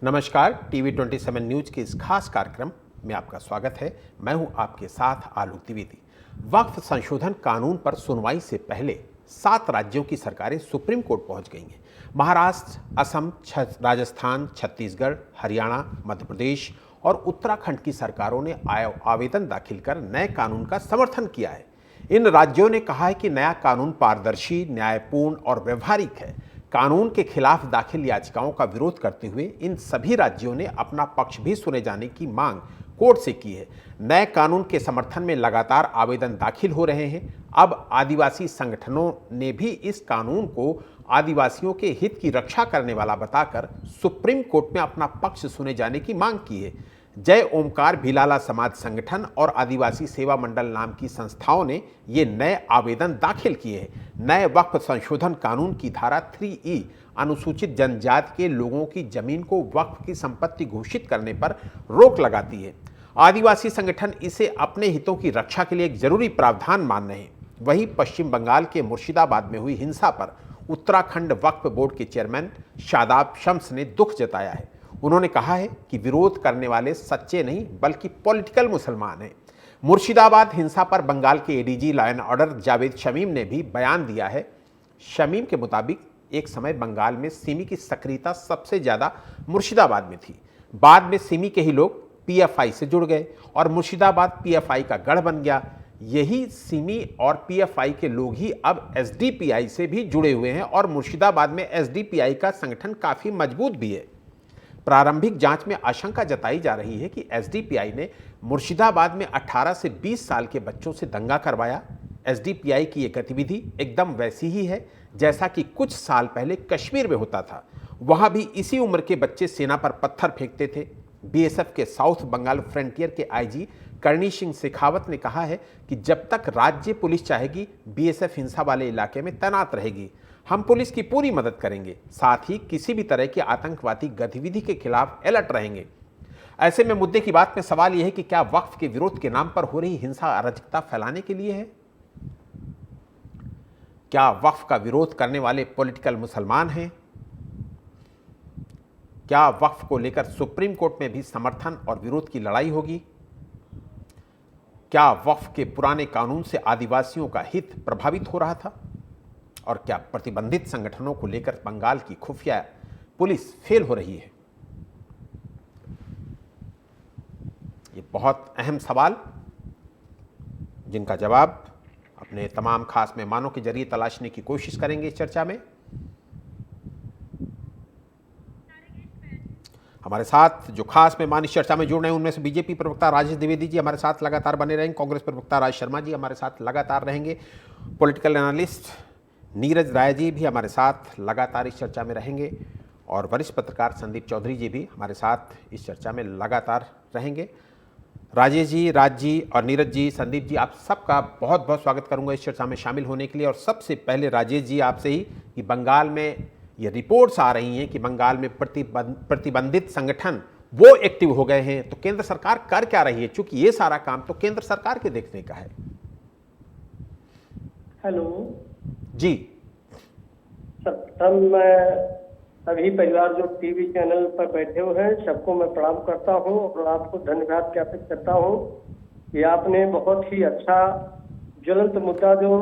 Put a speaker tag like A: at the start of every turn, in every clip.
A: नमस्कार, TV 27 news के इस खास कार्यक्रम में आपका स्वागत है। मैं हूं आपके साथ आलोक द्विवेदी। वक्फ संशोधन कानून पर सुनवाई से पहले 7 राज्यों की सरकारें सुप्रीम कोर्ट पहुंच गई हैं। महाराष्ट्र, असम, राजस्थान, छत्तीसगढ़, हरियाणा, मध्य प्रदेश और उत्तराखंड की सरकारों ने आवेदन दाखिल कर नए कानून का समर्थन किया है। इन राज्यों ने कहा है कि नया कानून पारदर्शी, न्यायपूर्ण और व्यवहारिक है। कानून के खिलाफ दाखिल याचिकाओं का विरोध करते हुए इन सभी राज्यों ने अपना पक्ष भी सुने जाने की मांग कोर्ट से की है। नए कानून के समर्थन में लगातार आवेदन दाखिल हो रहे हैं। अब आदिवासी संगठनों ने भी इस कानून को आदिवासियों के हित की रक्षा करने वाला बताकर सुप्रीम कोर्ट में अपना पक्ष सुने जाने की मांग की है। जय ओमकार भिलाला समाज संगठन और आदिवासी सेवा मंडल नाम की संस्थाओं ने ये नए आवेदन दाखिल किए हैं। नए वक्फ संशोधन कानून की धारा 3E अनुसूचित जनजाति के लोगों की जमीन को वक्फ की संपत्ति घोषित करने पर रोक लगाती है। आदिवासी संगठन इसे अपने हितों की रक्षा के लिए एक जरूरी प्रावधान मान रहे हैं। वहीं पश्चिम बंगाल के मुर्शिदाबाद में हुई हिंसा पर उत्तराखंड वक्फ बोर्ड के चेयरमैन शादाब शम्स ने दुख जताया है। उन्होंने कहा है कि विरोध करने वाले सच्चे नहीं बल्कि पॉलिटिकल मुसलमान हैं। मुर्शिदाबाद हिंसा पर बंगाल के ADG law and order Javed Shamim ने भी बयान दिया है। शमीम के मुताबिक एक समय बंगाल में सिमी की सक्रियता सबसे ज़्यादा मुर्शिदाबाद में थी। बाद में सिमी के ही लोग पीएफआई से जुड़ गए और मुर्शिदाबाद पीएफआई का गढ़ बन गया। यही सिमी और पीएफआई के लोग ही अब एसडीपीआई से भी जुड़े हुए हैं और मुर्शिदाबाद में एसडीपीआई का संगठन काफ़ी मजबूत भी है। प्रारंभिक जांच में आशंका जताई जा रही है कि एसडीपीआई ने मुर्शिदाबाद में 18 से 20 साल के बच्चों से दंगा करवाया। एसडीपीआई की यह गतिविधि एकदम वैसी ही है जैसा कि कुछ साल पहले कश्मीर में होता था। वहां भी इसी उम्र के बच्चे सेना पर पत्थर फेंकते थे। बीएसएफ के साउथ बंगाल फ्रंटियर के आईजी करणी सिंह शेखावत ने कहा है कि जब तक राज्य पुलिस चाहेगी, बीएसएफ हिंसा वाले इलाके में तैनात रहेगी। हम पुलिस की पूरी मदद करेंगे, साथ ही किसी भी तरह की आतंकवादी गतिविधि के खिलाफ अलर्ट रहेंगे। ऐसे में मुद्दे की बात में सवाल यह है कि क्या वक्फ के विरोध के नाम पर हो रही हिंसा अराजकता फैलाने के लिए है? क्या वक्फ का विरोध करने वाले पॉलिटिकल मुसलमान हैं? क्या वक्फ को लेकर सुप्रीम कोर्ट में भी समर्थन और विरोध की लड़ाई होगी? क्या वक्फ के पुराने कानून से आदिवासियों का हित प्रभावित हो रहा था? और क्या प्रतिबंधित संगठनों को लेकर बंगाल की खुफिया पुलिस फेल हो रही है? ये बहुत अहम सवाल, जिनका जवाब अपने तमाम खास मेहमानों के जरिए तलाशने की कोशिश करेंगे इस चर्चा में। हमारे साथ जो खास मेहमान इस चर्चा में जुड़ रहे हैं उनमें से बीजेपी प्रवक्ता राजेश द्विवेदी जी हमारे साथ लगातार बने रहेंगे। कांग्रेस प्रवक्ता राज शर्मा जी हमारे साथ लगातार रहेंगे। पॉलिटिकल एनालिस्ट नीरज राय जी भी हमारे साथ लगातार इस चर्चा में रहेंगे और वरिष्ठ पत्रकार संदीप चौधरी जी भी हमारे साथ इस चर्चा में लगातार रहेंगे। राजेश जी, राज जी और नीरज जी, संदीप जी, आप सबका बहुत बहुत स्वागत करूंगा इस चर्चा में शामिल होने के लिए। और सबसे पहले राजेश जी आपसे ही कि बंगाल में ये रिपोर्ट्स आ रही हैं कि बंगाल में प्रतिबंधित संगठन वो एक्टिव हो गए हैं, तो केंद्र सरकार कर क्या रही है, चूंकि ये सारा काम तो केंद्र सरकार के देखने का है।
B: हेलो
A: जी
B: सब, मैं सभी परिवार जो टीवी चैनल पर बैठे हुए हैं सबको मैं प्रणाम करता हूं और आपको धन्यवाद ज्ञापित करता हूं कि आपने बहुत ही अच्छा ज्वलंत मुद्दा जो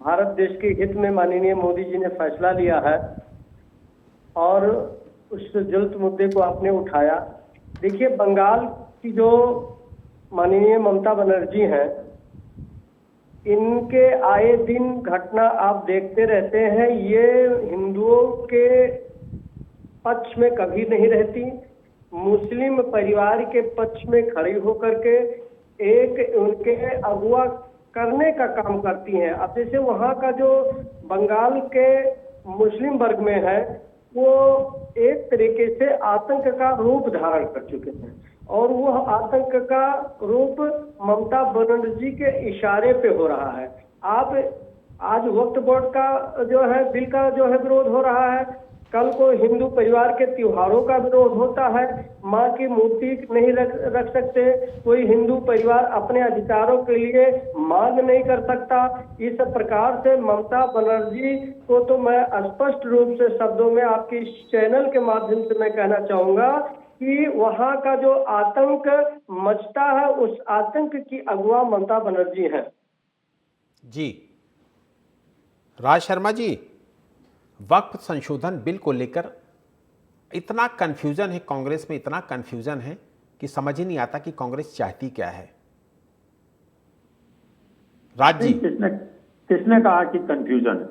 B: भारत देश के हित में माननीय मोदी जी ने फैसला लिया है और उस ज्वलंत मुद्दे को आपने उठाया। देखिए, बंगाल की जो माननीय ममता बनर्जी हैं, इनके आए दिन घटना आप देखते रहते हैं। ये हिंदुओं के पक्ष में कभी नहीं रहती, मुस्लिम परिवार के पक्ष में खड़ी होकर के एक उनके अगुवा करने का काम करती हैं। अब जैसे वहाँ का जो बंगाल के मुस्लिम वर्ग में है, वो एक तरीके से आतंक का रूप धारण कर चुके हैं और वो आतंक का रूप ममता बनर्जी के इशारे पे हो रहा है। आप आज वक्फ बोर्ड का जो है बिल का जो है विरोध हो रहा है, कल को हिंदू परिवार के त्योहारों का विरोध होता है, माँ की मूर्ति नहीं रख सकते, कोई हिंदू परिवार अपने अधिकारों के लिए मांग नहीं कर सकता। इस प्रकार से ममता बनर्जी को तो मैं स्पष्ट रूप से शब्दों में आपके इस चैनल के माध्यम से मैं कहना चाहूंगा कि वहां का जो आतंक मचता है, उस आतंक की अगुवा ममता बनर्जी है।
A: जी राज शर्मा जी, वक्फ संशोधन बिल को लेकर इतना कंफ्यूजन है, कांग्रेस में इतना कंफ्यूजन है कि समझ ही नहीं आता कि कांग्रेस चाहती क्या है। राज जी,
C: किसने कहा कि कंफ्यूजन है?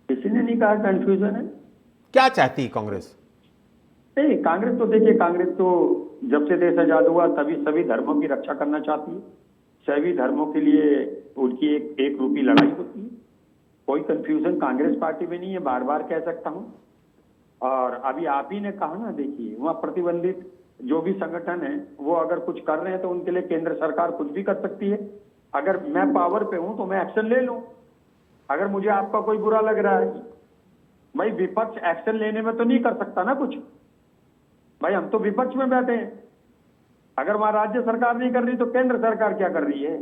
C: किसी ने नहीं कहा कंफ्यूजन है।
A: क्या चाहती है कांग्रेस?
C: नहीं, कांग्रेस तो देखिए, कांग्रेस तो जब से देश आजाद हुआ तभी सभी धर्मों की रक्षा करना चाहती है। सभी धर्मों के लिए उनकी एक रूपी लड़ाई होती है। कोई कंफ्यूजन कांग्रेस पार्टी में नहीं है, बार बार कह सकता हूं। और अभी आप ही ने कहा ना, देखिए वहां प्रतिबंधित जो भी संगठन है वो अगर कुछ कर रहे हैं तो उनके लिए केंद्र सरकार कुछ भी कर सकती है। अगर मैं पावर पे हूं तो मैं एक्शन ले लूं। अगर मुझे आपका कोई बुरा लग रहा है, भाई विपक्ष एक्शन लेने में तो नहीं कर सकता ना कुछ। भाई हम तो विपक्ष में बैठे हैं। अगर वहां राज्य सरकार नहीं कर रही तो केंद्र सरकार क्या कर रही है?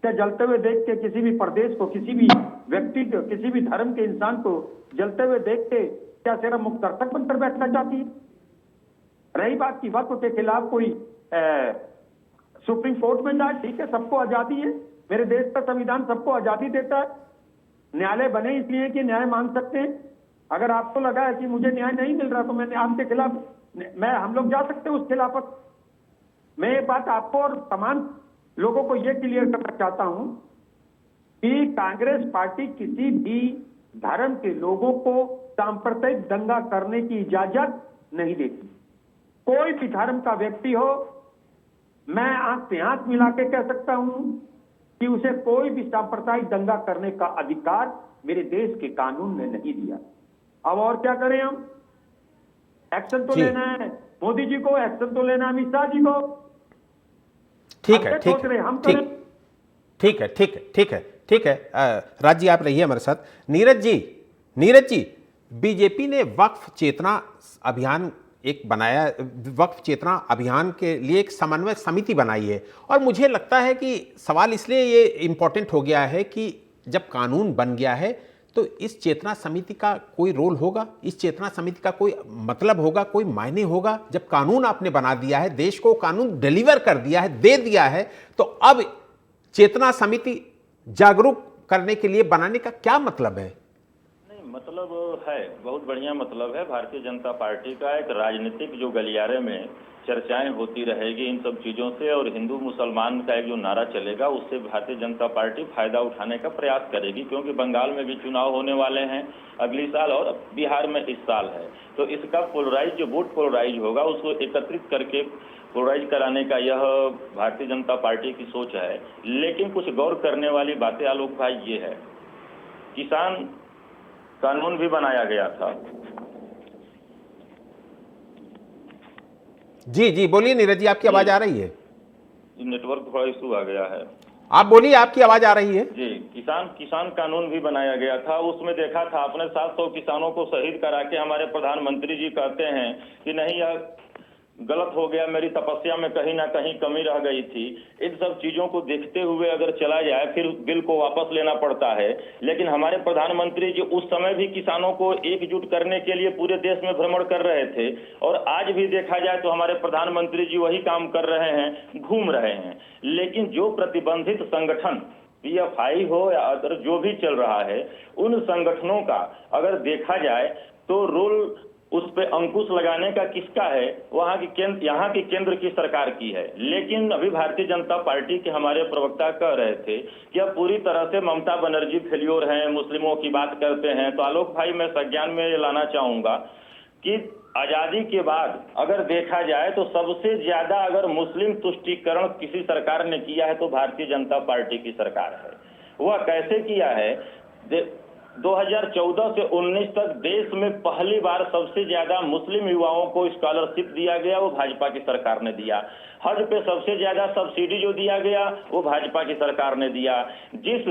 C: क्या जलते हुए देख के किसी भी प्रदेश को, किसी भी व्यक्ति को, किसी भी धर्म के इंसान को जलते हुए देख के क्या सिर्फ मुक्तर्तक बनकर बैठना चाहती है? रही बात की वक्फ के खिलाफ कोई सुप्रीम कोर्ट में जाए, ठीक है, सबको आजादी है। मेरे देश का संविधान सबको आजादी देता है। न्यायालय बने इसलिए कि न्याय मांग सकते हैं। अगर आपको लगा है कि मुझे न्याय नहीं मिल रहा तो मैं आपके खिलाफ, हम लोग जा सकते हैं उस खिलाफत। मैं ये बात आपको और तमाम लोगों को यह क्लियर करना चाहता हूं कि कांग्रेस पार्टी किसी भी धर्म के लोगों को सांप्रदायिक दंगा करने की इजाजत नहीं देती। कोई भी धर्म का व्यक्ति हो, मैं आंख से आंख मिला के कह सकता हूं कि उसे कोई भी सांप्रदायिक दंगा करने का अधिकार मेरे देश के कानून ने नहीं दिया। अब और क्या करें हम? एक्शन तो लेना है मोदी जी को, एक्शन तो लेना है अमित शाह जी को।
A: ठीक है, ठीक है,
C: हम
A: ठीक है, ठीक है, ठीक है, ठीक है। राज जी आप रहिए हमारे साथ। नीरज जी, बीजेपी ने वक्फ चेतना अभियान एक बनाया, वक्फ चेतना अभियान के लिए एक समन्वय समिति बनाई है। और मुझे लगता है कि सवाल इसलिए ये इंपॉर्टेंट हो गया है कि जब कानून बन गया है तो इस चेतना समिति का कोई रोल होगा, इस चेतना समिति का कोई मतलब होगा, कोई मायने होगा। जब कानून आपने बना दिया है, देश को कानून डिलीवर कर दिया है, दे दिया है, तो अब चेतना समिति जागरूक करने के लिए बनाने का क्या मतलब है?
D: नहीं, मतलब है, बहुत बढ़िया मतलब है। भारतीय जनता पार्टी का एक राजनीतिक जो गलियारे में चर्चाएं होती रहेगी इन सब चीजों से, और हिंदू मुसलमान का एक जो नारा चलेगा उससे भारतीय जनता पार्टी फायदा उठाने का प्रयास करेगी। क्योंकि बंगाल में भी चुनाव होने वाले हैं अगली साल और बिहार में इस साल है, तो इसका पोलराइज जो वोट पोलराइज होगा उसको एकत्रित करके पोलराइज कराने का यह भारतीय जनता पार्टी की सोच है। लेकिन कुछ गौर करने वाली बातें आलोक भाई ये है, किसान कानून भी बनाया गया था।
A: जी बोलिए नीरज जी, आपकी आवाज आ रही है?
D: नेटवर्क थोड़ा इशू आ गया है,
A: आप बोलिए, आपकी आवाज आ रही है।
D: जी, किसान कानून भी बनाया गया था। उसमें देखा था आपने 700 किसानों को शहीद करा के हमारे प्रधानमंत्री जी कहते हैं कि नहीं, यह गलत हो गया, मेरी तपस्या में कहीं ना कहीं कमी रह गई थी। इन सब चीजों को देखते हुए अगर चला जाए फिर बिल को वापस लेना पड़ता है। लेकिन हमारे प्रधानमंत्री जी उस समय भी किसानों को एकजुट करने के लिए पूरे देश में भ्रमण कर रहे थे, और आज भी देखा जाए तो हमारे प्रधानमंत्री जी वही काम कर रहे हैं, घूम रहे हैं। लेकिन जो प्रतिबंधित संगठन पीएफआई हो या अदर जो भी चल रहा है, उन संगठनों का अगर देखा जाए तो रोल उस पे अंकुश लगाने का किसका है? यहाँ की केंद्र की सरकार की है। लेकिन अभी भारतीय जनता पार्टी के हमारे प्रवक्ता कह रहे थे कि अब पूरी तरह से ममता बनर्जी फेल्योर हैं, मुस्लिमों की बात करते हैं। तो आलोक भाई मैं संज्ञान में ये लाना चाहूंगा कि आजादी के बाद अगर देखा जाए तो सबसे ज्यादा अगर मुस्लिम तुष्टीकरण किसी सरकार ने किया है तो भारतीय जनता पार्टी की सरकार है। वह कैसे किया है? 2014 से 19 तक देश में पहली बार सबसे ज्यादा मुस्लिम युवाओं को स्कॉलरशिप दिया गया, वो भाजपा की सरकार ने दिया। हज पे सबसे ज्यादा सब्सिडी जो दिया गया वो भाजपा की सरकार ने दिया। जिस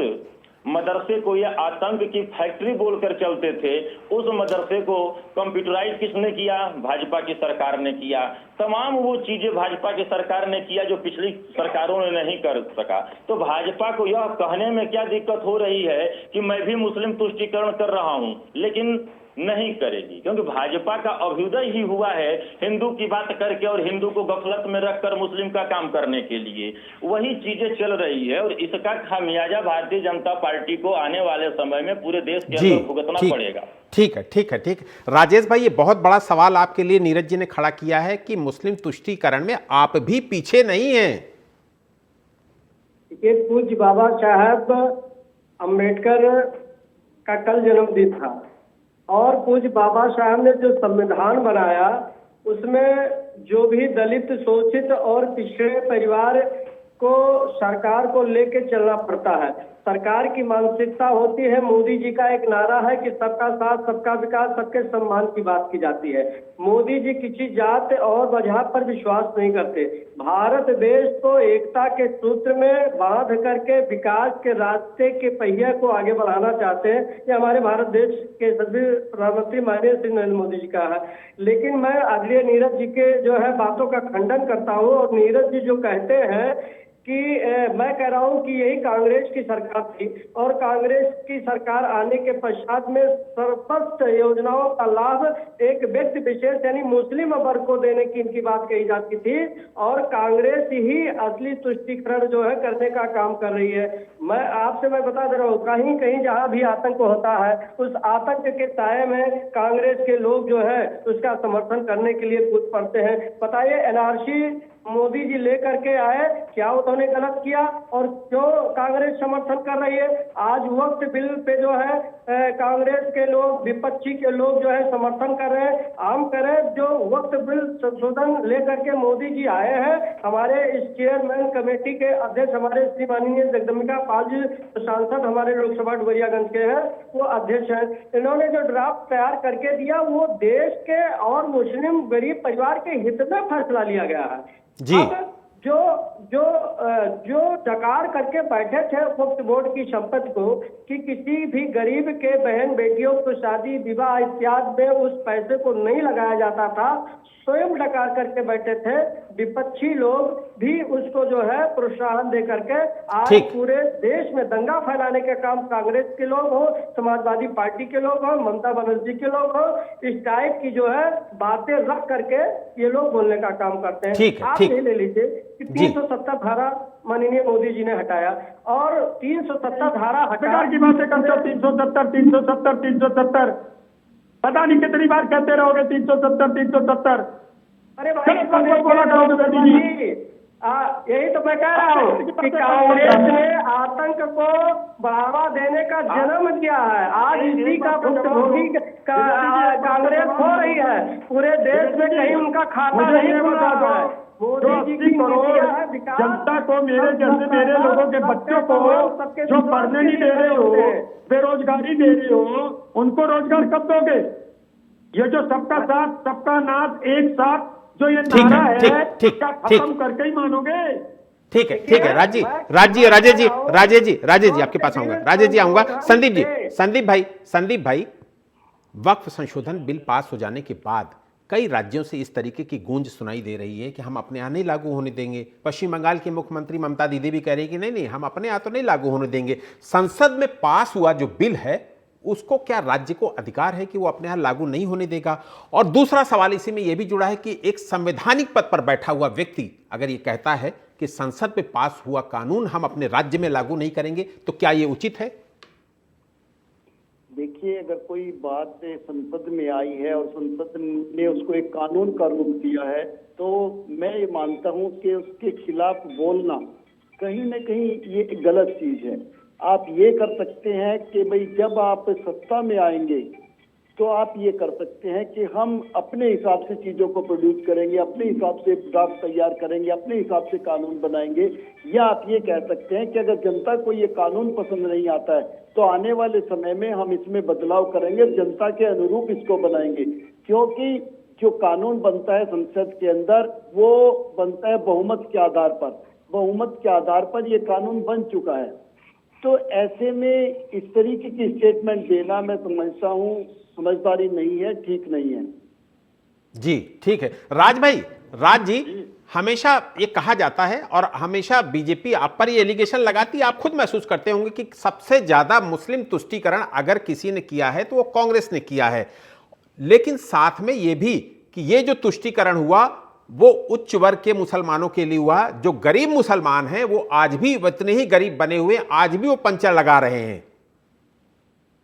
D: मदरसे को ये आतंक की फैक्ट्री बोलकर चलते थे, उस मदरसे को कंप्यूटराइज किसने किया? भाजपा की सरकार ने किया। तमाम वो चीजें भाजपा की सरकार ने किया जो पिछली सरकारों ने नहीं कर सका। तो भाजपा को यह कहने में क्या दिक्कत हो रही है कि मैं भी मुस्लिम तुष्टीकरण कर रहा हूं, लेकिन नहीं करेगी, क्योंकि भाजपा का अभ्युदय ही हुआ है हिंदू की बात करके और हिंदू को गफलत में रखकर मुस्लिम का काम करने के लिए। वही चीजें चल रही है और इसका खामियाजा भारतीय जनता पार्टी को आने वाले समय में पूरे देश के अंदर भुगतना पड़ेगा।
A: ठीक है, ठीक है, ठीक है। राजेश भाई, ये बहुत बड़ा सवाल आपके लिए नीरज जी ने खड़ा किया है कि मुस्लिम तुष्टीकरण में आप भी पीछे नहीं हैं।
B: ये पूज्य बाबा साहब अम्बेडकर का कल जन्मदिन था और पूज्य बाबा साहब ने जो संविधान बनाया उसमें जो भी दलित, शोषित और पिछड़े परिवार को सरकार को लेके चलना पड़ता है। सरकार की मानसिकता होती है, मोदी जी का एक नारा है कि सबका साथ, सबका विकास, सबके सम्मान की बात की जाती है। मोदी जी किसी जात और मजहब पर विश्वास नहीं करते। भारत देश को एकता के सूत्र में बांध करके विकास के रास्ते के पहिए को आगे बढ़ाना चाहते हैं। ये हमारे भारत देश के सभी प्रधानमंत्री माननीय श्री नरेंद्र मोदी जी का है। लेकिन मैं अगले नीरज जी के जो है बातों का खंडन करता हूँ और नीरज जी जो कहते हैं कि मैं कह रहा हूं कि यही कांग्रेस की सरकार थी और कांग्रेस की सरकार आने के पश्चात में सर्वस्व योजनाओं का लाभ एक व्यक्ति विशेष यानी मुस्लिम वर्ग को देने की इनकी बात कही जाती थी और कांग्रेस ही असली तुष्टीकरण जो है करने का काम कर रही है। मैं बता दे रहा हूँ, कहीं कहीं जहां भी आतंक होता है उस आतंक के साये में कांग्रेस के लोग जो है उसका समर्थन करने के लिए कूद पड़ते हैं। बताइए, एनआरसी मोदी जी लेकर के आए, क्या उन्होंने गलत किया और क्यों कांग्रेस समर्थन कर रही है? आज वक्त बिल पे जो है कांग्रेस के लोग, विपक्षी के लोग जो है समर्थन कर रहे हैं। हम करें जो वक्त बिल संशोधन लेकर के मोदी जी आए हैं, हमारे इस चेयरमैन कमेटी के अध्यक्ष हमारे श्री माननीय जगदम्बिका पाल जी सांसद हमारे लोकसभा डुमरियागंज के हैं, वो अध्यक्ष हैं। इन्होंने जो ड्राफ्ट तैयार करके दिया वो देश के और मुस्लिम गरीब परिवार के हित में फैसला लिया गया है जी। जो डकार करके बैठे थे वक्फ बोर्ड की संपत्ति को कि किसी भी गरीब के बहन बेटियों को शादी विवाह इत्यादि में उस पैसे को नहीं लगाया जाता था, स्वयं डकार करके बैठे थे। विपक्षी लोग भी उसको जो है प्रोत्साहन दे करके आज पूरे देश में दंगा फैलाने का काम कांग्रेस के लोग हो, समाजवादी पार्टी के लोग हो, ममता बनर्जी के लोग हो, इस टाइप की जो है बातें रख करके ये लोग बोलने का काम करते हैं। आप ये ले लीजिए कि 370 धारा माननीय मोदी जी ने हटाया और 370 धारा हटा
C: की बातें करते हो। 370 पता नहीं कितनी बार कहते रहोगे 370।
B: अरे भाई यही तो मैं कह रहा हूँ कि कांग्रेस ने आतंक को बढ़ावा देने का जन्म दिया है। आज इसी का भुक्तभोगी कांग्रेस हो रही है। पूरे देश में कहीं उनका खाता नहीं खुल रहा है। मोदी जी की
C: जनता को, मेरे जैसे मेरे लोगों के बच्चों को जो पढ़ने नहीं दे रहे हो, बेरोजगारी दे रहे हो, उनको रोजगार कब दोगे? ये जो सबका साथ सबका नाथ एक साथ जो ये नारा है खत्म करके ही मानोगे?
A: ठीक है राजेश जी आपके पास आऊंगा। राजेश जी आऊंगा। संदीप भाई, वक्फ संशोधन बिल पास हो जाने के बाद कई राज्यों से इस तरीके की गूंज सुनाई दे रही है कि हम अपने यहाँ नहीं लागू होने देंगे। पश्चिम बंगाल की मुख्यमंत्री ममता दीदी भी कह रही है कि नहीं हम अपने यहाँ तो नहीं लागू होने देंगे। संसद में पास हुआ जो बिल है उसको क्या राज्य को अधिकार है कि वो अपने यहाँ लागू नहीं होने देगा? और दूसरा सवाल इसी में यह भी जुड़ा है कि एक संवैधानिक पद पर बैठा हुआ व्यक्ति अगर ये कहता है कि संसद में पास हुआ कानून हम अपने राज्य में लागू नहीं करेंगे तो क्या ये उचित है?
E: देखिए, अगर कोई बात संसद में आई है और संसद ने उसको एक कानून का रूप दिया है तो मैं ये मानता हूं कि उसके खिलाफ बोलना कहीं न कहीं ये गलत चीज है। आप ये कर सकते हैं कि भाई जब आप सत्ता में आएंगे तो आप ये कर सकते हैं कि हम अपने हिसाब से चीजों को प्रोड्यूस करेंगे, अपने हिसाब से ड्राफ्ट तैयार करेंगे, अपने हिसाब से कानून बनाएंगे। या आप ये कह सकते हैं कि अगर जनता को ये कानून पसंद नहीं आता है तो आने वाले समय में हम इसमें बदलाव करेंगे, जनता के अनुरूप इसको बनाएंगे। क्योंकि जो कानून बनता है संसद के अंदर वो बनता है बहुमत के आधार पर। बहुमत के आधार पर ये कानून बन चुका है। तो ऐसे में इस तरीके की स्टेटमेंट देना मैं समझता हूँ समझदारी नहीं है, ठीक नहीं है।
A: जी ठीक है। राज जी हमेशा ये कहा जाता है और हमेशा बीजेपी आप पर ये एलिगेशन लगाती है, आप खुद महसूस करते होंगे कि सबसे ज्यादा मुस्लिम तुष्टीकरण अगर किसी ने किया है तो वो कांग्रेस ने किया है, लेकिन साथ में ये भी कि ये जो तुष्टीकरण हुआ वो उच्च वर्ग के मुसलमानों के लिए हुआ। जो गरीब मुसलमान हैं वो आज भी उतने ही गरीब बने हुए, आज भी वो पंचर लगा रहे हैं।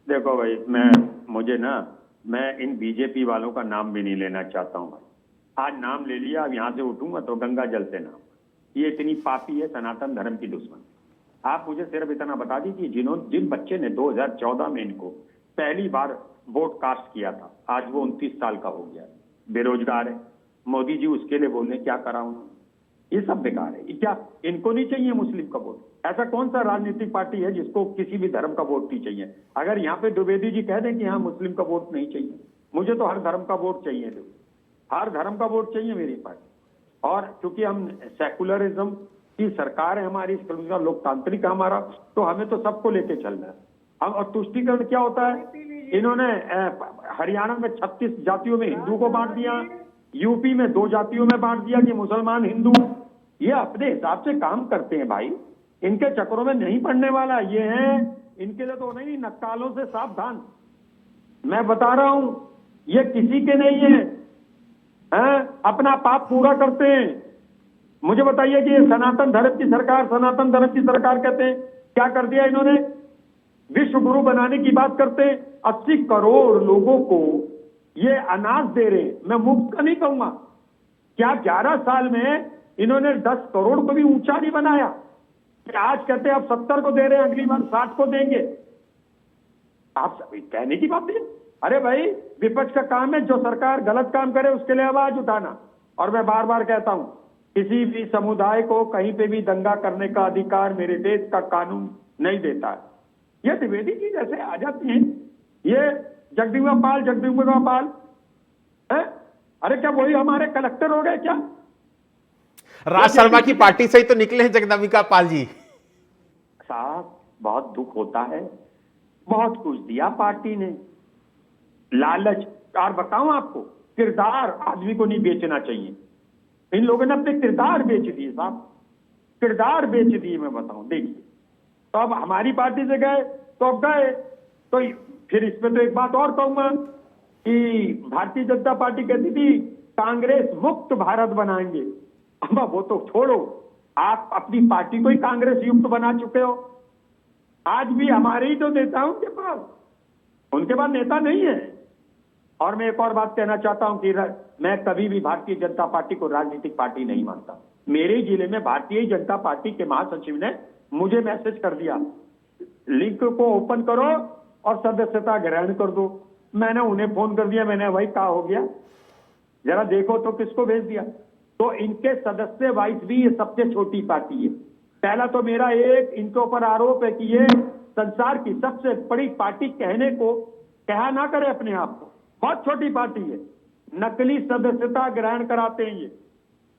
C: देखो भाई, मैं इन बीजेपी वालों का नाम भी नहीं लेना चाहता हूं भाई। आज नाम ले लिया, अब यहां से उठूंगा तो गंगा जल से नाम। ये इतनी पापी है, सनातन धर्म की दुश्मन। आप मुझे सिर्फ इतना बता दीजिए, जिन बच्चे ने 2014 में इनको पहली बार वोट कास्ट किया था, आज वो 29 साल का हो गया, बेरोजगार है। मोदी जी उसके लिए बोल रहे क्या करा उन्होंने? ये सब बेकार है। क्या इनको नहीं चाहिए मुस्लिम का वोट? ऐसा कौन सा राजनीतिक पार्टी है जिसको किसी भी धर्म का वोट नहीं चाहिए? अगर यहाँ पे द्विवेदी जी कह दें कि हाँ मुस्लिम का वोट नहीं चाहिए, मुझे तो हर धर्म का वोट चाहिए, हर धर्म का वोट चाहिए मेरी पार्टी। और क्योंकि हम सेकुलरिज्म की सरकार है हमारी, लोकतांत्रिक है हमारा, तो हमें तो सबको लेके चलना है। हम और तुष्टीकरण क्या होता है? इन्होंने हरियाणा में 36 जातियों में हिंदू को बांट दिया, यूपी में 2 जातियों में बांट दिया कि मुसलमान हिंदू। ये अपने हिसाब से काम करते हैं भाई, इनके चक्रों में नहीं पड़ने वाला ये है। इनके लिए तो नहीं, नक्कालों से सावधान। मैं बता रहा हूं, ये किसी के नहीं है, अपना पाप पूरा करते हैं। मुझे बताइए कि सनातन धर्म की सरकार कहते हैं, क्या कर दिया इन्होंने? विश्व गुरु बनाने की बात करते हैं। 80 करोड़ लोगों को ये अनाज दे रहे हैं, मैं मुफ्त का नहीं कहूंगा। क्या 11 साल में इन्होंने 10 करोड़ को भी ऊंचा नहीं बनाया? कि आज कहते हैं अब 70 को दे रहे हैं, अगली बार 60 को देंगे। आप सभी कहने की बात नहीं। अरे भाई, विपक्ष का काम है जो सरकार गलत काम करे उसके लिए आवाज उठाना। और मैं बार बार कहता हूं, किसी भी समुदाय को कहीं पे भी दंगा करने का अधिकार मेरे देश का कानून नहीं देता है। ये द्विवेदी जी जैसे आ जाते हैं, ये जगदम्बिका पाल है? अरे क्या वही हमारे कलेक्टर हो गए क्या?
A: राज शर्मा की पार्टी से ही तो निकले हैं जगदम्बिका पाल जी।
C: साहब बहुत दुख होता है, बहुत कुछ दिया पार्टी ने, लालच। और बताऊं आपको, किरदार आदमी को नहीं बेचना चाहिए। इन लोगों ने अपने किरदार बेच दिए साहब, किरदार बेच दिए। मैं बताऊं, देखिए, तो अब हमारी पार्टी से गए तो अब गए। तो फिर इसमें तो एक बात और कहूंगा कि भारतीय जनता पार्टी कहती थी कांग्रेस मुक्त भारत बनाएंगे। अब वो तो छोड़ो, आप अपनी पार्टी को ही कांग्रेस युक्त बना चुके हो। आज भी हमारे ही तो नेता उनके पास, उनके पास नेता नहीं है। और मैं एक और बात कहना चाहता हूं कि मैं कभी भी भारतीय जनता पार्टी को राजनीतिक पार्टी नहीं मानता। मेरे जिले में भारतीय जनता पार्टी के महासचिव ने मुझे मैसेज कर दिया, लिंक को ओपन करो और सदस्यता ग्रहण कर दो। मैंने उन्हें फोन कर दिया, मैंने भाई क्या हो गया, जरा देखो तो किसको भेज दिया। तो इनके सदस्य वाइस भी ये सबसे छोटी पार्टी है। पहला तो मेरा एक इनके ऊपर आरोप है कि ये संसार की सबसे बड़ी पार्टी कहने को कहा ना करे अपने आप को, बहुत छोटी पार्टी है। नकली सदस्यता ग्रहण कराते हैं, ये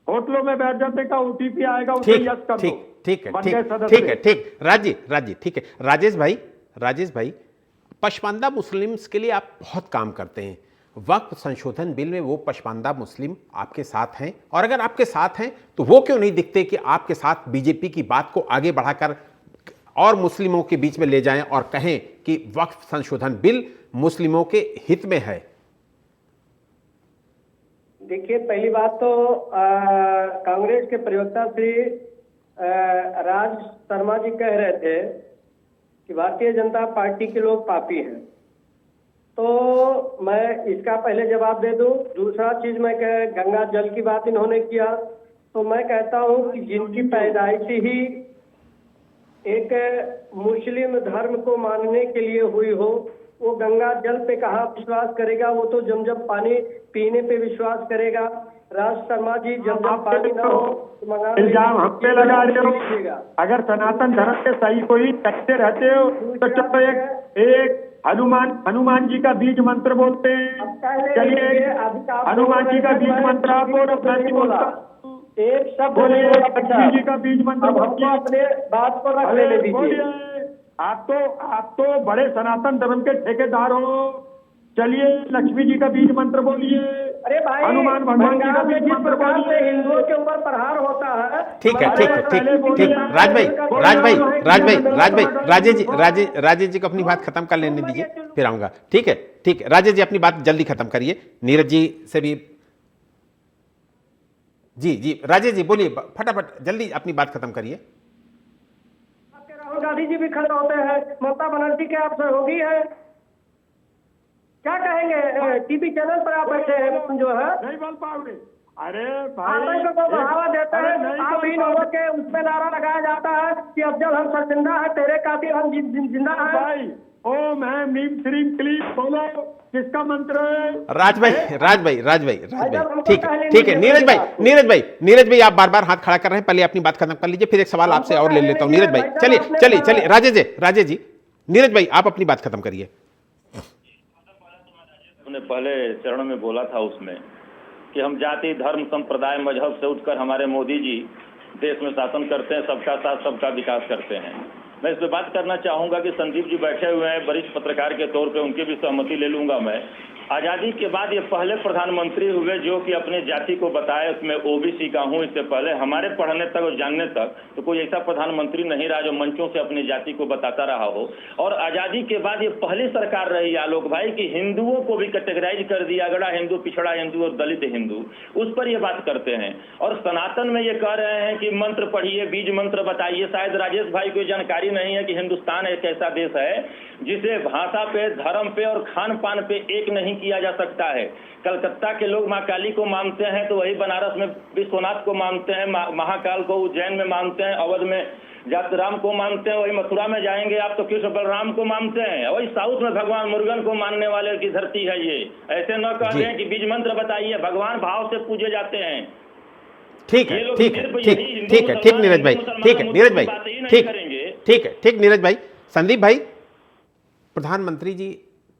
C: होटलों में बैठ जाते का ओटीपी आएगा उसे यस कर दो,
A: ठीक है राज जी ठीक है। राजेश भाई, पशमानदा मुस्लिम्स के लिए आप बहुत काम करते हैं। वक्फ संशोधन बिल में वो पशमानदा मुस्लिम आपके साथ हैं, और अगर आपके साथ हैं तो वो क्यों नहीं दिखते कि आपके साथ बीजेपी की बात को आगे बढ़ाकर और मुस्लिमों के बीच में ले जाएं और कहें कि वक्फ संशोधन बिल मुस्लिमों के हित में है?
B: देखिए, पहली बात तो कांग्रेस के प्रवक्ता श्री राज शर्मा जी कह रहे थे कि भारतीय जनता पार्टी के लोग पापी हैं, तो मैं इसका पहले जवाब दे दूं। दूसरा चीज मैं गंगा जल की बात इन्होंने किया, तो मैं कहता हूं कि जिनकी पैदाइश ही एक मुस्लिम धर्म को मानने के लिए हुई हो, वो गंगा जल पे कहाँ विश्वास करेगा? वो तो जमजम पानी पीने पे विश्वास करेगा। राज शर्मा जी, जमजम पानी ना हो
C: इल्जाम हम पे लगा रहे हो। अगर सनातन धर्म के सही कोई कहते रहते हो तो चलो एक हनुमान जी का बीज मंत्र बोलते हैं। चलिए हनुमान जी का बीज मंत्र आप बोलो, एक शब्द बोलिए, लक्ष्मी जी का बीज मंत्र
B: हमको अपने बात को रख लेने दीजिए।
C: आप तो बड़े सनातन धर्म के ठेकेदार हो। चलिए लक्ष्मी जी का बीज मंत्र बोलिए।
B: अरे भाई,
C: हनुमान भगवान जी का
B: बंगाल में
C: बीज
B: जिस
C: मंत्र
B: प्रकार से
C: बोलिए।
B: हिंदुओं के ऊपर प्रहार होता है,
A: ठीक है, ठीक है, ठीक ठीक। राजेश जी को अपनी बात खत्म कर लेने दीजिए, फिर आऊंगा। ठीक है, ठीक है, राजेश जी अपनी बात जल्दी खत्म करिए। नीरज जी से भी जी राजेश जी बोलिए, फटाफट जल्दी अपनी बात खत्म करिए।
B: राहुल गांधी जी भी खड़े होते हैं, ममता बनर्जी के आप सहयोगी है, क्या कहेंगे? टीवी चैनल पर आप बैठे हैं जो है,
C: नहीं बोल पाओगे। अरे भाई,
B: आतंक को बढ़ावा देते हैं। आप इन लोगों के उसमें नारा लगाया जाता है कि अफजल हम सरजिंदा है, तेरे कातिल हम जिंदा है।
C: भाई ओम है नीम श्रीम क्लीम बोलो, किसका मंत्र है?
A: राज भाई, ठीक है। नीरज भाई आप बार बार हाथ खड़ा कर रहे हैं, पहले अपनी बात खत्म कर लीजिए, फिर एक सवाल आपसे और ले लेता हूं। नीरज भाई चलिए राजेश जी नीरज भाई आप अपनी बात खत्म करिए।
D: हमने पहले चरण में बोला था उसमें कि हम जाति धर्म संप्रदाय मजहब से उठकर हमारे मोदी जी देश में शासन करते हैं, सबका साथ सबका विकास करते हैं। मैं इस पर बात करना चाहूंगा कि संदीप जी बैठे हुए हैं वरिष्ठ पत्रकार के तौर पे, उनकी भी सहमति ले लूंगा मैं। आजादी के बाद ये पहले प्रधानमंत्री हुए जो कि अपने जाति को बताए उसमें ओबीसी का हूं। इससे पहले हमारे पढ़ने तक और जानने तक तो कोई ऐसा प्रधानमंत्री नहीं रहा जो मंचों से अपनी जाति को बताता रहा हो। और आजादी के बाद ये पहली सरकार रही आलोक भाई कि हिंदुओं को भी कैटेगराइज कर दिया, अगड़ा हिंदू, पिछड़ा हिंदू और दलित हिंदू, उस पर ये बात करते हैं। और सनातन में ये कह रहे हैं कि मंत्र पढ़िए, बीज मंत्र बताइए। शायद राजेश भाई को जानकारी नहीं है कि हिंदुस्तान एक ऐसा देश है जिसे भाषा पे, धर्म पे और खान पान पे एक नहीं किया जा सकता है। कलकत्ता के लोग माँ काली को मानते हैं तो वही बनारस में विश्वनाथ को मानते हैं, महाकाल को उज्जैन में मानते हैं, अवध में जातराम को मानते हैं, वही मथुरा में जाएंगे आप तो कृष्ण बलराम को मानते हैं, वही साउथ में भगवान मुर्गन को मानने वाले की धरती है ये। ऐसे न कह रहे हैं कि बीज मंत्र बताइए, भगवान भाव से पूजे जाते हैं।
A: ठीक है नीरज भाई, ठीक नीरज भाई। संदीप भाई, प्रधानमंत्री जी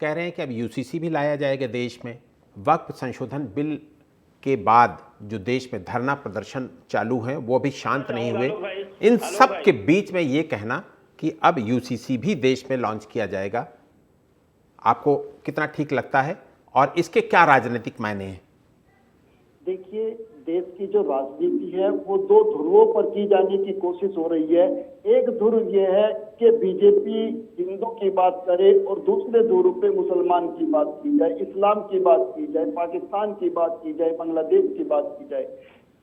A: कह रहे हैं कि अब यूसीसी भी लाया जाएगा देश में। वक्फ संशोधन बिल के बाद जो देश में धरना प्रदर्शन चालू है वो भी शांत नहीं हुए। इन सब के बीच में ये कहना कि अब यूसीसी भी देश में लॉन्च किया जाएगा, आपको कितना ठीक लगता है और इसके क्या राजनीतिक मायने हैं?
E: देखिए, देश की जो राजनीति है वो दो ध्रुवों पर की जाने की कोशिश हो रही है। एक ध्रुव ये है कि बीजेपी हिंदू की बात करे और दूसरे ध्रुव पे मुसलमान की बात की जाए, इस्लाम की बात की जाए, पाकिस्तान की बात की जाए, बांग्लादेश की बात की जाए।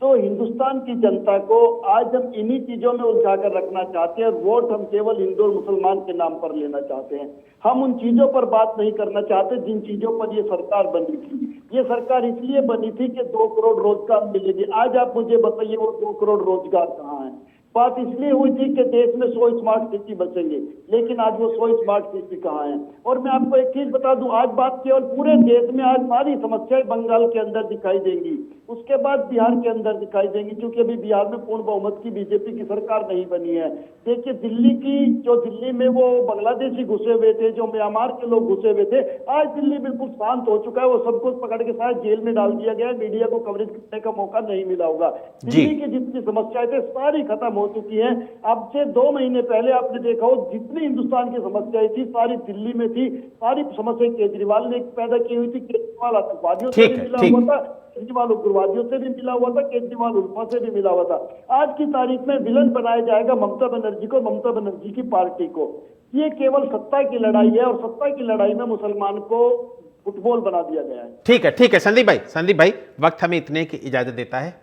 E: तो हिंदुस्तान की जनता को आज हम इन्हीं चीजों में उलझा कर रखना चाहते हैं। वोट हम केवल हिंदू और मुसलमान के नाम पर लेना चाहते हैं। हम उन चीजों पर बात नहीं करना चाहते जिन चीजों पर ये सरकार बनी थी। ये सरकार इसलिए बनी थी कि 2 करोड़ रोजगार मिलेंगे। आज आप मुझे बताइए वो 2 करोड़ रोजगार कहाँ है? बात इसलिए हुई थी कि देश में 100 स्मार्ट सिटी बचेंगे, लेकिन आज वो 100 स्मार्ट सिटी कहाँ है? और मैं आपको एक चीज बता दूं, आज बात केवल पूरे देश में आज सारी समस्याएं बंगाल के अंदर दिखाई देंगी, उसके बाद बिहार के अंदर दिखाई देंगी, क्योंकि अभी बिहार में पूर्ण बहुमत की बीजेपी की सरकार नहीं बनी है। देखिए दिल्ली में वो बांग्लादेशी घुसे हुए थे, जो म्यांमार के लोग घुसे हुए थे, आज दिल्ली बिल्कुल शांत हो चुका है। वो सबको पकड़ के शायद जेल में डाल दिया गया है, मीडिया को कवरेज करने का मौका नहीं मिला होगा। दिल्ली की जितनी समस्याएं थे सारी खत्म हो चुकी है। अब से 2 महीने पहले आपने देखा हो जितनी हिंदुस्तान की समस्याएं थी सारी दिल्ली में थी। सारी समस्याएं केजरीवाल ने पैदा की हुई थी। केजरीवाल आतंकवादियों से भी मिला हुआ था, केजरीवाल उग्रवादियों से भी मिला हुआ था, केजरीवाल उल्फा से भी मिला हुआ था। आज की तारीख में विलन बनाया जाएगा ममता बनर्जी को, ममता बनर्जी की पार्टी को। ये केवल सत्ता की लड़ाई है और सत्ता की लड़ाई में मुसलमान को फुटबॉल बना दिया गया है।
A: ठीक है संदीप भाई वक्त हमें इतने की इजाजत देता है।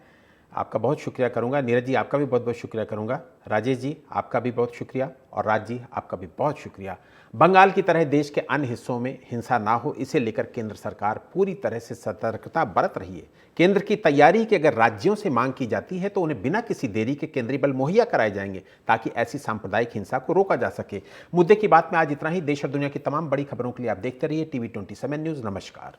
A: आपका बहुत शुक्रिया करूंगा। नीरज जी आपका भी बहुत बहुत शुक्रिया करूंगा। राजेश जी आपका भी बहुत शुक्रिया और राज जी आपका भी बहुत शुक्रिया। बंगाल की तरह देश के अन्य हिस्सों में हिंसा ना हो, इसे लेकर केंद्र सरकार पूरी तरह से सतर्कता बरत रही है। केंद्र की तैयारी की अगर राज्यों से मांग की जाती है तो उन्हें बिना किसी देरी के केंद्रीय बल मुहैया कराए जाएंगे ताकि ऐसी सांप्रदायिक हिंसा को रोका जा सके। मुद्दे की बात में आज इतना ही। देश और दुनिया की तमाम बड़ी खबरों के लिए आप देखते रहिए TV 27 न्यूज़। नमस्कार।